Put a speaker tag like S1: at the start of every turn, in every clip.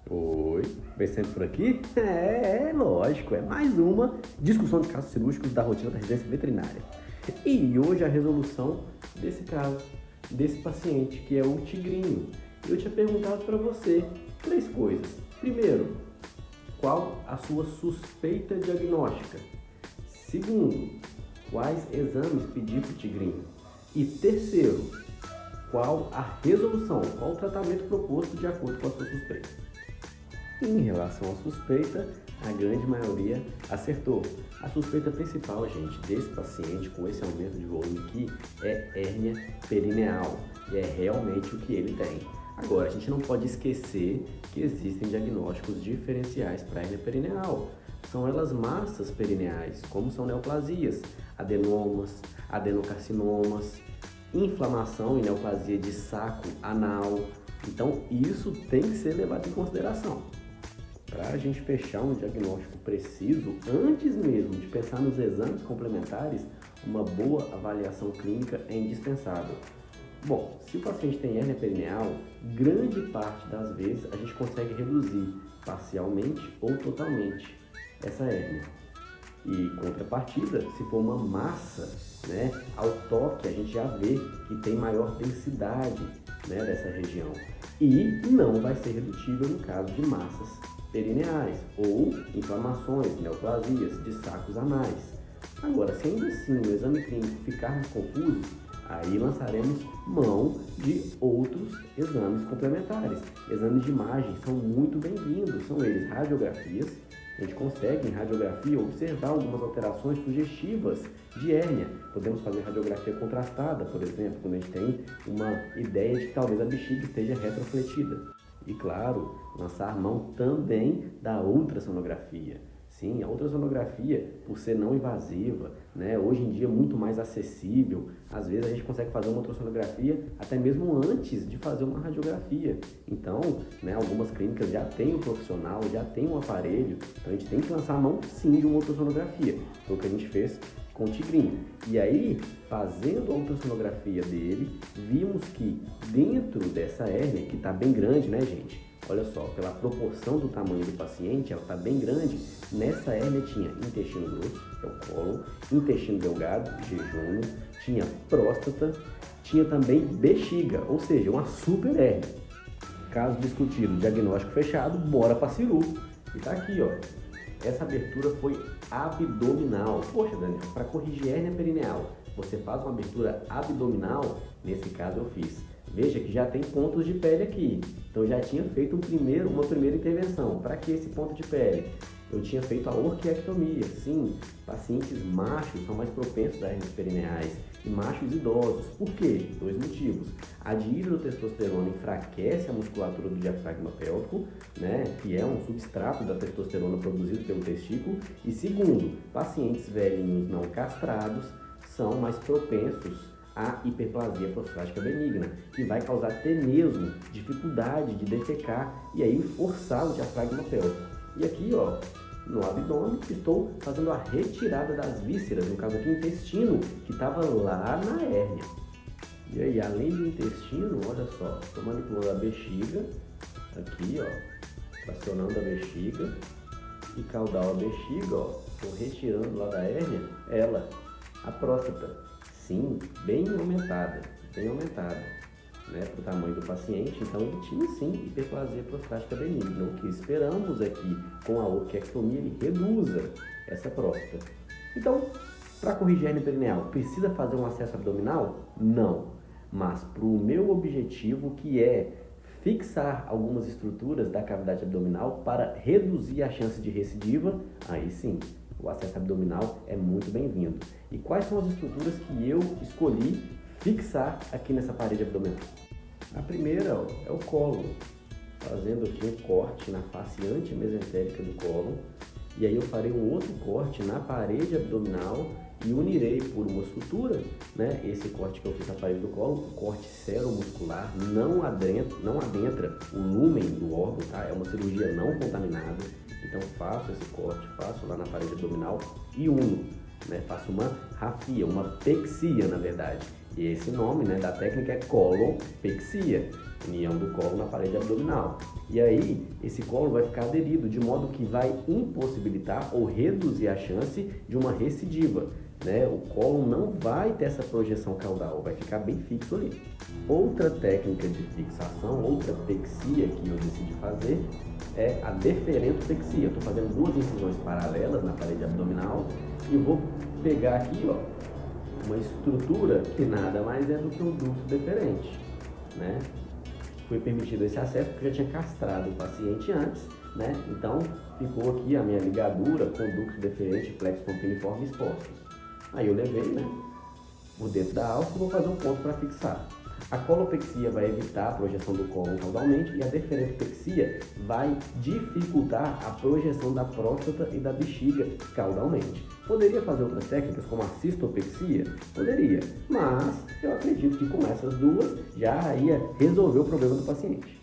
S1: Oi, vem sempre por aqui? Lógico, é mais uma discussão de casos cirúrgicos da rotina da residência veterinária. E hoje a resolução desse caso, desse paciente, que é o Tigrinho. Eu tinha perguntado para você 3 coisas. Primeiro, qual a sua suspeita diagnóstica? Segundo, quais exames pedir para o Tigrinho? E terceiro, qual a resolução, qual o tratamento proposto de acordo com a sua suspeita? Em relação à suspeita, a grande maioria acertou. A suspeita principal, gente, desse paciente com esse aumento de volume aqui é hérnia perineal. E é realmente o que ele tem. Agora, a gente não pode esquecer que existem diagnósticos diferenciais para hérnia perineal. São elas massas perineais, como são neoplasias, adenomas, adenocarcinomas, inflamação e neoplasia de saco anal. Então, isso tem que ser levado em consideração. Para a gente fechar um diagnóstico preciso, antes mesmo de pensar nos exames complementares, uma boa avaliação clínica é indispensável. Bom, se o paciente tem hérnia perineal, grande parte das vezes a gente consegue reduzir parcialmente ou totalmente essa hérnia. E contrapartida, se for uma massa, ao toque a gente já vê que tem maior densidade dessa região. E não vai ser redutível no caso de massas perineais ou inflamações, neoplasias de sacos anais. Agora, se ainda assim no exame clínico ficarmos confusos, aí lançaremos mão de outros exames complementares. Exames de imagem são muito bem-vindos, são eles radiografias. A gente consegue em radiografia observar algumas alterações sugestivas de hérnia. Podemos fazer radiografia contrastada, por exemplo, quando a gente tem uma ideia de que talvez a bexiga esteja retrofletida. E claro, lançar mão também da ultrassonografia. Sim, a ultrassonografia, por ser não invasiva, hoje em dia muito mais acessível, às vezes a gente consegue fazer uma ultrassonografia até mesmo antes de fazer uma radiografia. Então, algumas clínicas já têm o profissional, já têm o aparelho, então a gente tem que lançar a mão sim de uma ultrassonografia. Foi o que a gente fez com o Tigrinho. E aí, fazendo a ultrassonografia dele, vimos que dentro dessa hérnia, que está bem grande, gente? Olha só, pela proporção do tamanho do paciente, ela está bem grande. Nessa hérnia tinha intestino grosso, que é o cólon, intestino delgado, jejunum, tinha próstata, tinha também bexiga, ou seja, uma super hérnia. Caso discutido, diagnóstico fechado, bora para ciru. E tá aqui, ó. Essa abertura foi abdominal. Poxa, Daniel, para corrigir hérnia perineal, você faz uma abertura abdominal? Nesse caso eu fiz. Veja que já tem pontos de pele aqui. Então eu já tinha feito uma primeira intervenção. Para que esse ponto de pele? Eu tinha feito a orquiectomia. Sim, pacientes machos são mais propensos a hérnias perineais e machos idosos. Por quê? 2 motivos. A dihidrotestosterona enfraquece a musculatura do diafragma pélvico, que é um substrato da testosterona produzido pelo testículo. E segundo, pacientes velhinhos não castrados são mais propensos a hiperplasia prostática benigna, que vai causar até mesmo dificuldade de defecar e aí forçar o diafragma pélvico. E aqui, ó, no abdômen, estou fazendo a retirada das vísceras, no caso aqui intestino, que estava lá na hérnia. E aí, além do intestino, olha só, estou manipulando a bexiga, aqui, ó, tracionando a bexiga e caudal a bexiga, ó, estou retirando lá da hérnia, a próstata. Sim, bem aumentada, para o tamanho do paciente. Então ele tinha sim hiperplasia prostática benigna. O que esperamos é que com a orquiectomia ele reduza essa próstata. Então, para corrigir a hérnia perineal, precisa fazer um acesso abdominal? Não, mas para o meu objetivo, que é fixar algumas estruturas da cavidade abdominal para reduzir a chance de recidiva, aí sim, o acesso abdominal é muito bem-vindo. E quais são as estruturas que eu escolhi fixar aqui nessa parede abdominal? A primeira é o cólon, fazendo aqui um corte na face antimesentérica do cólon, e aí eu farei um outro corte na parede abdominal e unirei por uma sutura, esse corte que eu fiz na parede do cólon, um corte seromuscular, não adentra o lúmen do órgão, tá? É uma cirurgia não contaminada. Então faço esse corte, faço lá na parede abdominal e uno, faço uma rafia, uma pexia na verdade. E esse nome, né, da técnica é colopexia, união do colo na parede abdominal. E aí, esse colo vai ficar aderido, de modo que vai impossibilitar ou reduzir a chance de uma recidiva, né? O colo não vai ter essa projeção caudal, vai ficar bem fixo ali. Outra técnica de fixação, outra pexia que eu decidi fazer é a deferentopexia. Eu estou fazendo duas incisões paralelas na parede abdominal e vou pegar aqui, ó, uma estrutura que nada mais é do que um ducto deferente, né? Foi permitido esse acesso porque eu já tinha castrado o paciente antes, né? Então ficou aqui a minha ligadura com ducto deferente e plexo pompiliforme expostos. Aí eu levei, né, por dentro da alça e vou fazer um ponto para fixar. A colopexia vai evitar a projeção do colo caudalmente e a deferentopexia vai dificultar a projeção da próstata e da bexiga caudalmente. Poderia fazer outras técnicas como a cistopexia? Poderia, mas eu acredito que com essas duas já ia resolver o problema do paciente.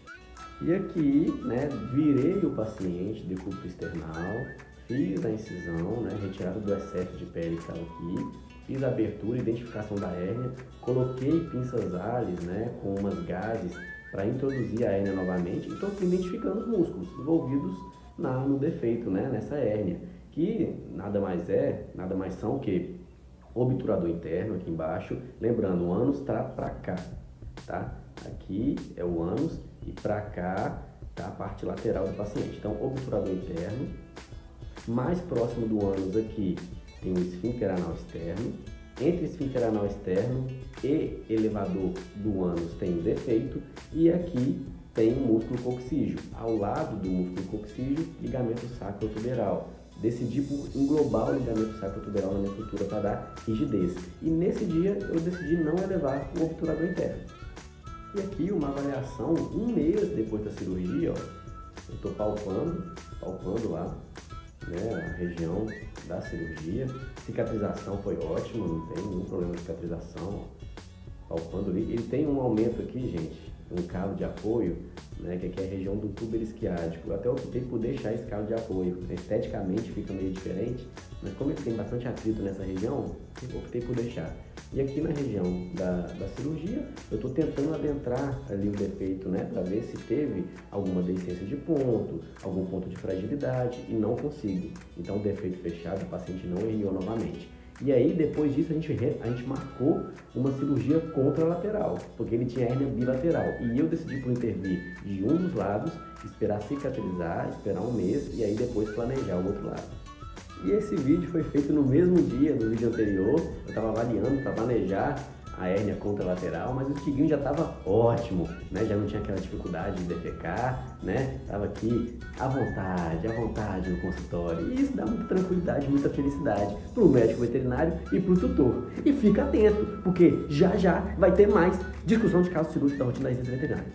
S1: E aqui, né, virei o paciente de decúbito external, fiz a incisão, né, retirada do excesso de pele que estava aqui, fiz a abertura, identificação da hérnia, coloquei pinças Allis, né, com umas gases para introduzir a hérnia novamente e estou identificando os músculos envolvidos no defeito, né, nessa hérnia, que nada mais são que obturador interno aqui embaixo, lembrando, o ânus está para cá, tá? Aqui é o ânus e para cá tá a parte lateral do paciente. Então, obturador interno, mais próximo do ânus aqui tem o esfíncter anal externo, entre esfíncter anal externo e elevador do ânus tem um defeito e aqui tem o músculo coxígeo. Ao lado do músculo coxígeo, ligamento sacrotuberal. Decidi por englobar o ligamento sacrotuberal na minha estrutura para dar rigidez. E nesse dia eu decidi não elevar o obturador interno. E aqui uma avaliação um mês depois da cirurgia, ó, eu estou palpando lá, né, a região da cirurgia. Cicatrização foi ótima, não tem nenhum problema de cicatrização. Palpando ali. Ele tem um aumento aqui, gente, um calo de apoio, né, que aqui é a região do túber isquiático. Eu até optei por deixar esse calo de apoio. Esteticamente fica meio diferente, mas como ele tem bastante atrito nessa região, eu optei por deixar. E aqui na região da cirurgia, eu estou tentando adentrar ali o defeito, né, para ver se teve alguma deiscência de ponto, algum ponto de fragilidade, e não consigo. Então, o defeito fechado, o paciente não herniou novamente. E aí, depois disso, a gente marcou uma cirurgia contralateral, porque ele tinha hérnia bilateral. E eu decidi por intervir de um dos lados, esperar cicatrizar, esperar um mês, e aí depois planejar o outro lado. E esse vídeo foi feito no mesmo dia do vídeo anterior. Eu estava avaliando para planejar a hérnia contralateral, mas o estiguinho já estava ótimo, né? Já não tinha aquela dificuldade de defecar, né? Tava aqui à vontade no consultório. E isso dá muita tranquilidade, muita felicidade para o médico veterinário e para o tutor. E fica atento, porque já vai ter mais discussão de caso cirúrgico da rotina da residência veterinária.